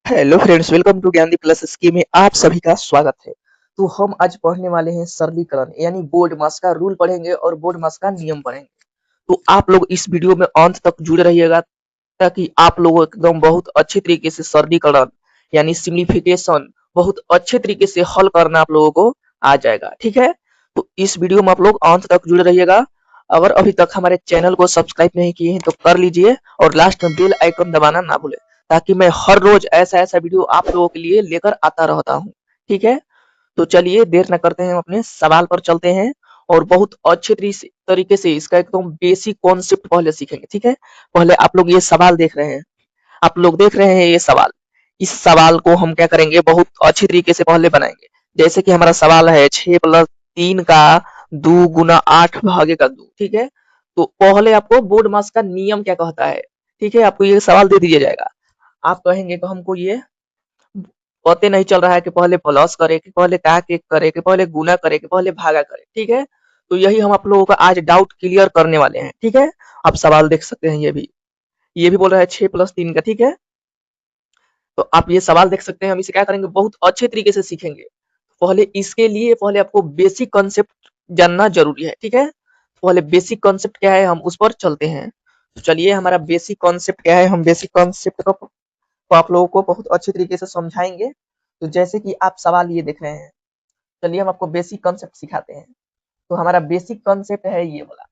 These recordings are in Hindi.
हेलो फ्रेंड्स, वेलकम टू ज्ञान दी प्लस स्कीम में आप सभी का स्वागत है। तो हम आज पढ़ने वाले हैं सरलीकरण यानी बोर्ड मास का रूल पढ़ेंगे और बोर्ड मास का नियम पढ़ेंगे। तो आप लोग इस वीडियो में अंत तक जुड़े रहिएगा ताकि आप लोगों को एकदम बहुत अच्छे तरीके से सरलीकरण यानी सिम्प्लीफिकेशन बहुत अच्छे तरीके से हल करना आप लोगों को आ जाएगा। ठीक है, तो इस वीडियो में आप लोग अंत तक जुड़े रहिएगा। अगर अभी तक हमारे चैनल को सब्सक्राइब नहीं किए हैं तो कर लीजिए और लास्ट में बेल आइकन दबाना ना भूलें ताकि मैं हर रोज ऐसा ऐसा वीडियो आप लोगों के लिए लेकर आता रहता हूँ। ठीक है, तो चलिए देर न करते हैं, हम अपने सवाल पर चलते हैं और बहुत अच्छे तरीके से इसका एकदम बेसिक कॉन्सेप्ट पहले सीखेंगे। ठीक है, पहले आप लोग ये सवाल देख रहे हैं, आप लोग देख रहे हैं ये सवाल। इस सवाल को हम क्या करेंगे, बहुत अच्छी तरीके से पहले बनाएंगे। जैसे कि हमारा सवाल है 6+3 का 2 गुना 8 भागे का 2। ठीक है, तो पहले आपको बोर्ड मास का नियम क्या कहता है। ठीक है, आपको ये सवाल दे दिया जाएगा, आप कहेंगे तो हमको ये पते नहीं चल रहा है कि पहले प्लस करे कि पहले का के करे कि पहले गुना करे कि पहले भागा करे। ठीक है, तो यही हम आप लोगों का आज डाउट क्लियर करने वाले हैं। ठीक है, आप सवाल देख सकते हैं, ये भी बोल रहा है 6+3 का। ठीक है, तो आप ये सवाल देख सकते हैं। हम इसे क्या करेंगे, बहुत अच्छे तरीके से सीखेंगे। पहले इसके लिए पहले आपको बेसिक कॉन्सेप्ट जानना जरूरी है। ठीक है, पहले बेसिक कॉन्सेप्ट क्या है हम उस पर चलते हैं। तो चलिए, हमारा बेसिक कॉन्सेप्ट क्या है, हम बेसिक कॉन्सेप्ट को तो आप लोगों को बहुत अच्छी तरीके से समझाएंगे। तो जैसे कि आप सवाल ये देख रहे हैं, चलिए हम आपको बेसिक कॉन्सेप्ट सिखाते हैं। तो हमारा बेसिक कॉन्सेप्ट है ये बोला।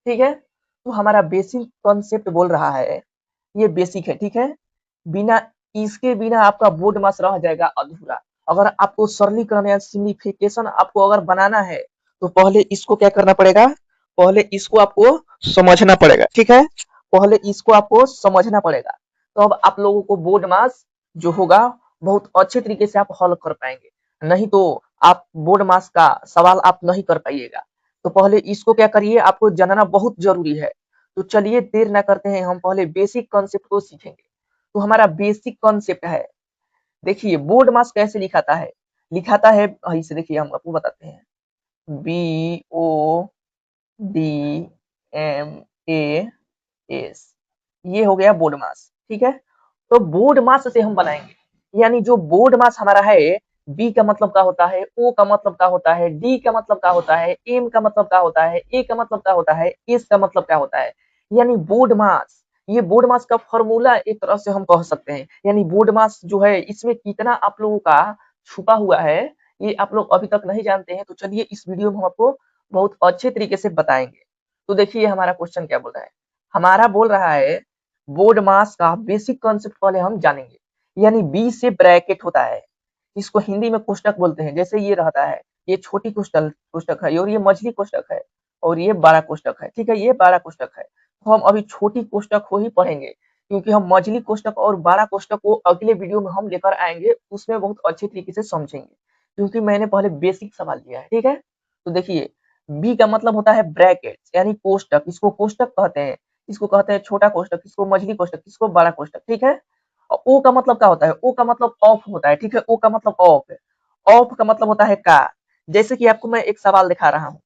ठीक है, तो हमारा बेसिक कॉन्सेप्ट बोल रहा है, ये बेसिक है। ठीक है, बिना इसके बिना आपका बोर्ड मास रह जाएगा अधूरा। अगर आपको सरलीकरण या सिम्प्लीफिकेशन आपको अगर बनाना है तो पहले इसको क्या करना पड़ेगा, पहले इसको आपको समझना पड़ेगा। ठीक है, पहले इसको आपको समझना पड़ेगा, तो अब आप लोगों को बोर्ड मास जो होगा बहुत अच्छे तरीके से आप हल कर पाएंगे। नहीं तो आप बोर्ड मास का सवाल आप नहीं कर पाइएगा। तो पहले इसको क्या करिए, आपको जानना बहुत जरूरी है। तो चलिए देर ना करते हैं, हम पहले बेसिक कॉन्सेप्ट को सीखेंगे। तो हमारा बेसिक कॉन्सेप्ट है, देखिए बोर्ड मास कैसे लिखाता है, लिखाता है इसे देखिए, हम आपको बताते हैं। BODMAS, ये हो गया बोर्ड मास। ठीक है, तो बोर्ड मास से हम बनाएंगे, यानी जो बोर्ड मास हमारा है, बी का मतलब क्या होता है, ओ का मतलब क्या होता है, डी का मतलब क्या होता है, एम का मतलब क्या होता है, ए का मतलब क्या होता है, एस का मतलब क्या होता है। यानी बोर्ड मास, ये बोर्ड मास का फॉर्मूला एक तरह से हम कह सकते हैं। यानी बोर्ड मास जो है, इसमें कितना आप लोगों का छुपा हुआ है ये आप लोग अभी तक नहीं जानते हैं। तो चलिए इस वीडियो में हम आपको बहुत अच्छे तरीके से बताएंगे। तो देखिए हमारा क्वेश्चन क्या बोल रहा है, हमारा बोल रहा है बोर्ड मास का बेसिक कॉन्सेप्ट पहले हम जानेंगे। यानी बी से ब्रैकेट होता है, इसको हिंदी में कोष्टक बोलते हैं। जैसे ये रहता है, ये छोटी कोष्टक कोष्टक है और ये मझली कोष्टक है और ये बड़ा कोष्टक है। ठीक है, ये बड़ा कोष्टक है। तो हम अभी छोटी कोष्टक को ही पढ़ेंगे, क्योंकि हम मझली कोष्टक और बड़ा कोष्टक को अगले वीडियो में हम लेकर आएंगे, उसमें बहुत अच्छे तरीके से समझेंगे, क्योंकि मैंने पहले बेसिक सवाल दिया है। ठीक है, तो देखिए बी का मतलब होता है ब्रैकेट यानी कोष्टक, इसको कोष्टक कहते हैं, इसको कहते हैं छोटा कोष्टक, इसको मझली कोष्टक, इसको बड़ा कोष्टक। ठीक है, और ओ का मतलब क्या होता है, ओ का मतलब ऑफ होता है। ठीक है, ओ का मतलब ऑफ है, ऑफ का मतलब होता है का। जैसे कि आपको मैं एक सवाल दिखा रहा हूँ,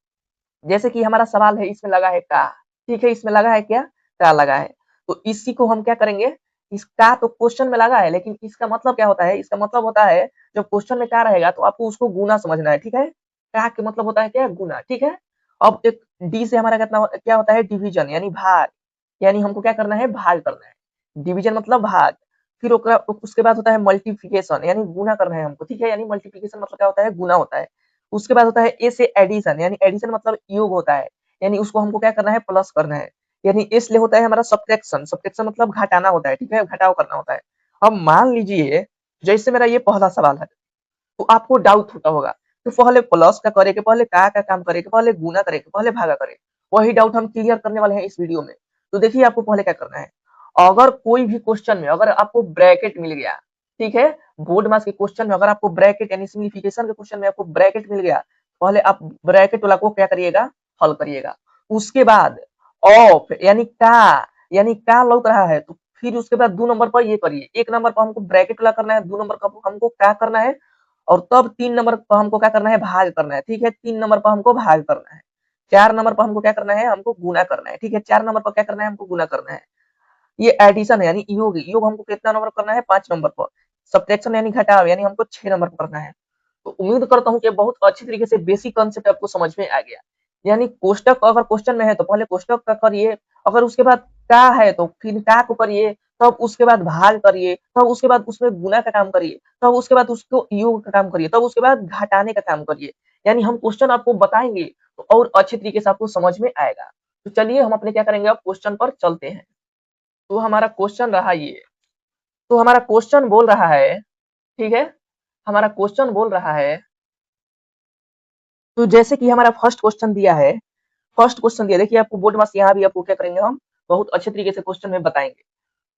जैसे कि हमारा सवाल है, इसमें लगा है का। ठीक है, इसमें लगा है क्या, का लगा है। तो इसी को हम क्या करेंगे, इसका तो क्वेश्चन में लगा है, लेकिन इसका मतलब क्या होता है, इसका मतलब होता है जब क्वेश्चन में क्या रहेगा तो आपको उसको गुना समझना है। ठीक है, का के मतलब होता है क्या, गुना। ठीक है, अब एक डी से हमारा कितना क्या होता है, डिवीजन यानी भाग, यानी हमको क्या करना है, भाग करना है। डिवीजन मतलब भाग। फिर उसके बाद होता है मल्टीप्लिकेशन यानी गुना करना है हमको। ठीक है, यानी मल्टीप्लिकेशन मतलब क्या होता है, गुना होता है। उसके बाद होता है ए से एडिशन, यानी एडिशन मतलब योग होता है, यानी उसको हमको क्या करना है, प्लस करना है। यानी एस ले होता है हमारा सब्ट्रैक्शन, सब्ट्रैक्शन मतलब घटाना होता है। ठीक है, घटाव करना होता है। अब मान लीजिए जैसे मेरा ये पहला सवाल है, तो आपको डाउट होता होगा तो पहले प्लस का करे के पहले का काम करे के पहले गुना करे के पहले भागा करे, वही डाउट हम क्लियर करने वाले हैं इस वीडियो में। तो देखिए आपको पहले क्या करना है, अगर कोई भी क्वेश्चन में अगर आपको ब्रैकेट मिल गया, ठीक है, बोर्ड मास के क्वेश्चन में अगर आपको ब्रैकेट यानी सिम्प्लीफिकेशन के क्वेश्चन में आपको ब्रैकेट मिल गया, पहले आप ब्रैकेट वाला को क्या करिएगा, हल करिएगा। उसके बाद ऑफ यानी का लौट रहा है, तो फिर उसके बाद 2 नंबर पर ये करिए, 1 नंबर पर हमको ब्रैकेट वाला करना है, 2 नंबर पर हमको क्या करना है, और तब 3 नंबर पर हमको क्या करना है, भाग करना है। ठीक है, 3 नंबर पर हमको भाग करना है। 4 नंबर पर हमको क्या करना है, हमको गुना करना है। ठीक है, 4 नंबर पर क्या करना है, हमको गुना करना है। ये एडिशन है यानी योग, योग हमको कितना नंबर करना है, 5 नंबर पर। सब्ट्रैक्शन यानी घटाव, यानी हमको 6 नंबर पर करना है। तो उम्मीद करता हूँ कि बहुत अच्छी तरीके से बेसिक कंसेप्ट आपको समझ में आ गया। यानी कोष्टक अगर क्वेश्चन में है तो पहले कोष्टक का करिए, अगर उसके बाद का है तो फिर का को करिए, तब उसके बाद भाग करिए, तब उसके बाद उसमें गुना का काम करिए, तब उसके बाद उसको योग का काम करिए, तब उसके बाद घटाने का काम करिए। यानी हम क्वेश्चन आपको बताएंगे तो और अच्छे तरीके से आपको समझ में आएगा। तो चलिए हम अपने क्या करेंगे, अब क्वेश्चन पर चलते हैं। तो हमारा क्वेश्चन रहा ये, तो हमारा क्वेश्चन बोल रहा है, ठीक है, हमारा क्वेश्चन बोल रहा है, तो जैसे कि हमारा फर्स्ट क्वेश्चन दिया है, फर्स्ट क्वेश्चन दिया, देखिए आपको बोर्ड मास यहाँ भी आपको क्या करेंगे, हम बहुत अच्छे तरीके से क्वेश्चन में बताएंगे।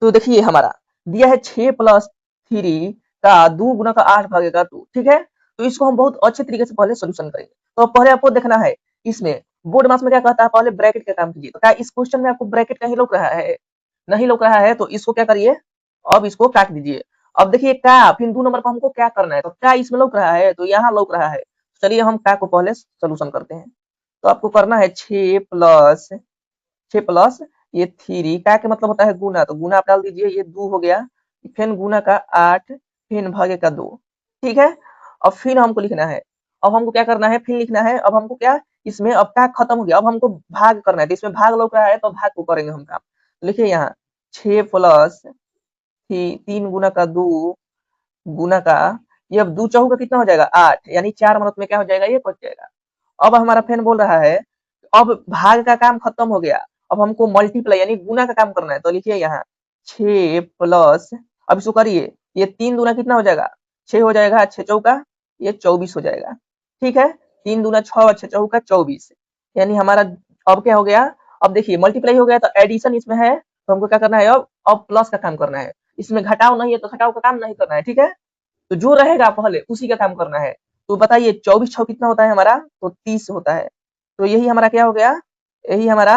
तो देखिए हमारा दिया है 6+3 का 2 गुना का 8 भागेगा 2, ठीक है। तो इसको हम बहुत अच्छे तरीके से पहले सोल्यूशन करेंगे। तो पहले आपको देखना है इसमें बोर्ड मास में क्या कहता है, पहले ब्रैकेट का काम कीजिए। तो क्या इस क्वेश्चन में आपको ब्रैकेट कहीं लौक रहा है, नहीं लौक रहा है, तो इसको क्या करिए, अब इसको काट दीजिए। अब देखिए का फिर 2 नंबर पर हमको क्या करना है, तो क्या इसमें लौक रहा है, तो यहाँ लौक रहा है। चलिए हम का को पहले सोल्यूशन करते हैं। तो आपको करना है 6 प्लस ये 3 का के मतलब होता है गुना, तो गुना आप डाल दीजिए, ये 2 हो गया, फिर गुना का 8, फिर भागे का 2, ठीक है। अब फिर हमको लिखना है, अब हमको क्या करना है, फिर लिखना है, अब हमको क्या, इसमें अब का खत्म हो गया, अब हमको भाग करना है, तो इसमें भाग लौक रहा है तो भाग को करेंगे हम काम। लिखिए यहाँ 6+3 गुना का 2 गुना का, ये अब 2 चौका कितना हो जाएगा 8, यानी 4 मदद में क्या हो जाएगा, ये कट जाएगा। अब हमारा फैन बोल रहा है, अब भाग का काम खत्म हो गया, अब हमको मल्टीप्लाई यानी गुना का काम करना है। तो लिखिए यहाँ 6+, अब इसको करिए, ये 3 दूना कितना हो जाएगा, 6 हो जाएगा, 6 चौका ये 24 हो जाएगा, ठीक है। 3 दूना 6, 6 चौका 24, यानी हमारा अब क्या हो गया, अब देखिए मल्टीप्लाई हो गया तो एडिशन इसमें है, तो हमको क्या करना है, अब प्लस का काम करना है। इसमें घटाव नहीं है तो घटाव का काम नहीं करना है, ठीक है। तो जो रहेगा पहले उसी का काम करना है। तो बताइए 24 6 कितना होता है हमारा, तो 30 होता है। तो यही हमारा क्या हो गया, यही हमारा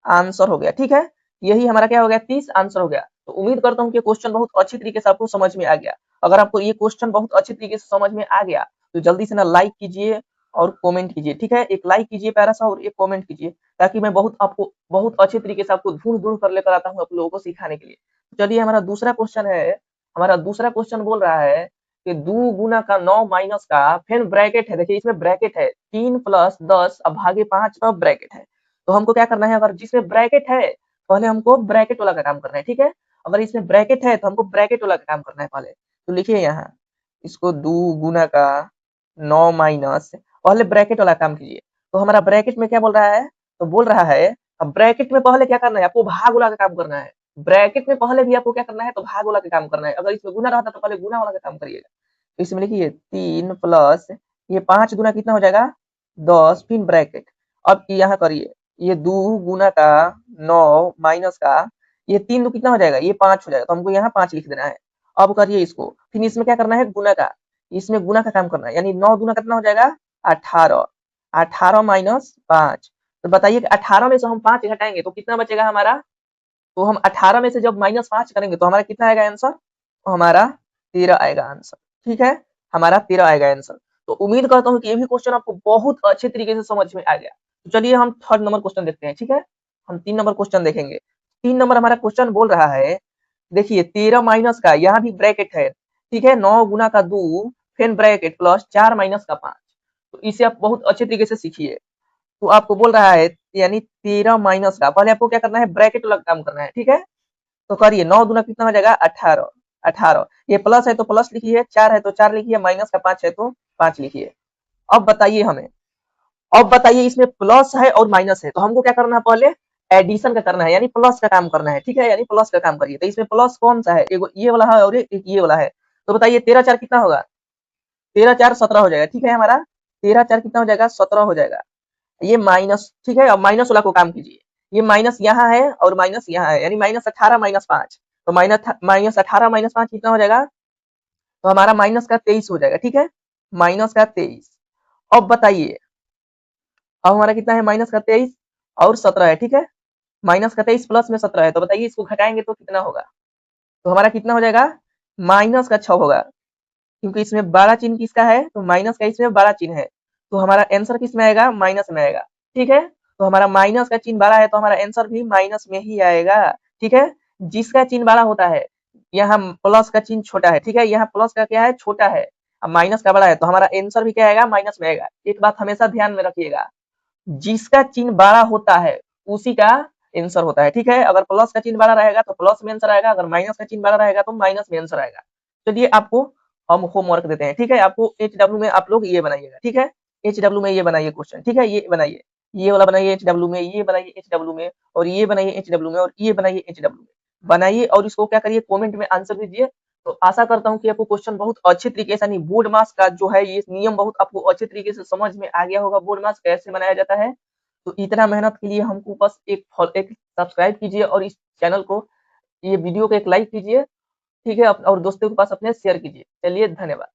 आंसर हो गया, ठीक है। यही हमारा क्या हो गया, 30 आंसर हो गया। तो उम्मीद करता हूँ कि क्वेश्चन बहुत अच्छी तरीके से आपको समझ में आ गया। अगर आपको ये क्वेश्चन बहुत अच्छी तरीके से समझ में आ गया तो जल्दी से ना लाइक कीजिए और कमेंट कीजिए, ठीक है। एक लाइक कीजिए प्यारा सा और एक कमेंट कीजिए, ताकि मैं आपको बहुत अच्छे तरीके से आपको ढूंढ ढूंढ कर लेकर आता हूँ आप लोगों को सिखाने के लिए। चलिए हमारा दूसरा क्वेश्चन है, हमारा दूसरा क्वेश्चन बोल रहा है कि 2 गुना का 9 माइनस का, फिर ब्रैकेट है, देखिए इसमें ब्रैकेट है 3+10 अब भागे 5 का ब्रैकेट है। तो हमको क्या करना है, अगर जिसमें ब्रैकेट है पहले हमको ब्रैकेट वाला का काम करना है, ठीक है। अगर इसमें ब्रैकेट है तो हमको ब्रैकेट वाला का काम करना है पहले। तो लिखिए यहाँ इसको 2 गुना का 9 माइनस, पहले ब्रैकेट वाला काम कीजिए। तो हमारा ब्रैकेट में क्या बोल रहा है, तो बोल रहा है अब ब्रैकेट में पहले क्या करना है, आपको भाग वाला का काम करना है। ब्रैकेट में पहले भी आपको क्या करना है, तो भाग वाला का काम करना है। अगर इसमें गुना रहता तो पहले गुना वाला का काम करिएगा। तो इसमें लिखिए 3+ ये 5 गुना कितना हो जाएगा 10, फिर ब्रैकेट। अब यहाँ करिए, ये 2 गुना का 9 माइनस का, ये 3 दो कितना हो जाएगा, ये 5 हो जाएगा, तो हमको यहाँ 5 लिख देना है। अब करिए इसको, फिर इसमें क्या करना है, गुना का, इसमें गुना का काम करना है, यानी 9 गुना कितना हो जाएगा 18, 18 माइनस 5। तो बताइए 18 में से हम 5 घटाएंगे तो कितना बचेगा हमारा, तो हम 18 में से जब -5 करेंगे तो हमारा कितना आएगा आंसर, तो हमारा 13 आएगा आंसर, ठीक है। हमारा 13 आएगा आंसर। तो उम्मीद करता हूँ कि ये भी क्वेश्चन आपको बहुत अच्छे तरीके से समझ में आ गया। तो चलिए हम थर्ड नंबर क्वेश्चन देखते हैं, ठीक है। हम 3 नंबर क्वेश्चन देखेंगे। 3 नंबर हमारा क्वेश्चन बोल रहा है, देखिए 13 माइनस का, यहाँ भी ब्रैकेट है, ठीक है, 9 गुना का 2 फिर ब्रैकेट प्लस 4 माइनस का 5। तो इसे आप बहुत अच्छे तरीके से सीखिए। तो आपको बोल रहा है यानी 13 माइनस का, पहले आपको क्या करना है, ब्रैकेट वाला काम करना है, ठीक है। तो करिए 9 दूना कितना हो जाएगा 18, 18 ये प्लस है तो प्लस लिखिए, 4 है तो 4 लिखिए, माइनस का 5 है तो 5 लिखिए। अब बताइए हमें, अब बताइए इसमें प्लस है और माइनस है, तो हमको क्या करना है, पहले एडिशन का करना है, यानी प्लस का काम करना है, ठीक है, यानी प्लस का काम करिए। तो इसमें प्लस कौन सा है, एगो ये वाला है और एक ये वाला है। तो बताइए 13 4 कितना होगा, 13 4 17 हो जाएगा, ठीक है। हमारा 13 4 कितना हो जाएगा 17 हो जाएगा। ये माइनस, ठीक है, अब माइनस वाला को काम कीजिए। ये माइनस यहाँ है और माइनस यहाँ है, यानी -18 -5। तो -18 - 5 कितना हो जाएगा, तो हमारा माइनस का 23 हो जाएगा, ठीक है, माइनस का 23। अब बताइए, अब हमारा कितना है, माइनस का 23 और 17 है, ठीक है। माइनस का 23 प्लस में 17 है, तो बताइए इसको घटाएंगे तो कितना होगा, तो हमारा कितना हो जाएगा, माइनस का 6 होगा, क्योंकि इसमें बड़ा चिन्ह किसका है, तो माइनस का इसमें बड़ा चिन्ह है। तो हमारा आंसर किस में आएगा, माइनस में आएगा, ठीक है। तो हमारा माइनस का चिन्ह बड़ा है तो हमारा आंसर भी माइनस में ही आएगा, ठीक है। जिसका चिन्ह बड़ा होता है, यहाँ प्लस का चिन्ह छोटा है, ठीक है, यहाँ प्लस का क्या है, छोटा है, अब माइनस का बड़ा है, तो हमारा आंसर भी क्या आएगा, माइनस में आएगा। एक बात हमेशा ध्यान में रखिएगा, जिसका चिन्ह बड़ा होता है उसी का आंसर होता है, ठीक है। अगर प्लस का चिन्ह बड़ा रहेगा तो प्लस में आंसर आएगा, अगर माइनस का चिन्ह बड़ा रहेगा तो माइनस में आंसर आएगा। चलिए आपको हम होमवर्क देते हैं, ठीक है। आपको HW में आप लोग ये बनाइएगा, ठीक है, HW में ये बनाइए क्वेश्चन, ठीक है, ये बनाइए, ये वाला बनाइए HW में, ये बनाइए HW में, और ये बनाइए HW में, और ये बनाइए HW में, बनाइए और इसको क्या करिए, कमेंट में आंसर दीजिए। तो आशा करता हूँ कि आपको क्वेश्चन बहुत अच्छे तरीके से, यानी बोर्ड मास का जो है ये नियम बहुत आपको अच्छे तरीके से समझ में आ गया होगा, बोर्ड मास कैसे बनाया जाता है। तो इतना मेहनत के लिए हमको बस एक सब्सक्राइब कीजिए और इस चैनल को, ये वीडियो को एक लाइक कीजिए, ठीक है, और दोस्तों के पास अपने शेयर कीजिए। चलिए धन्यवाद।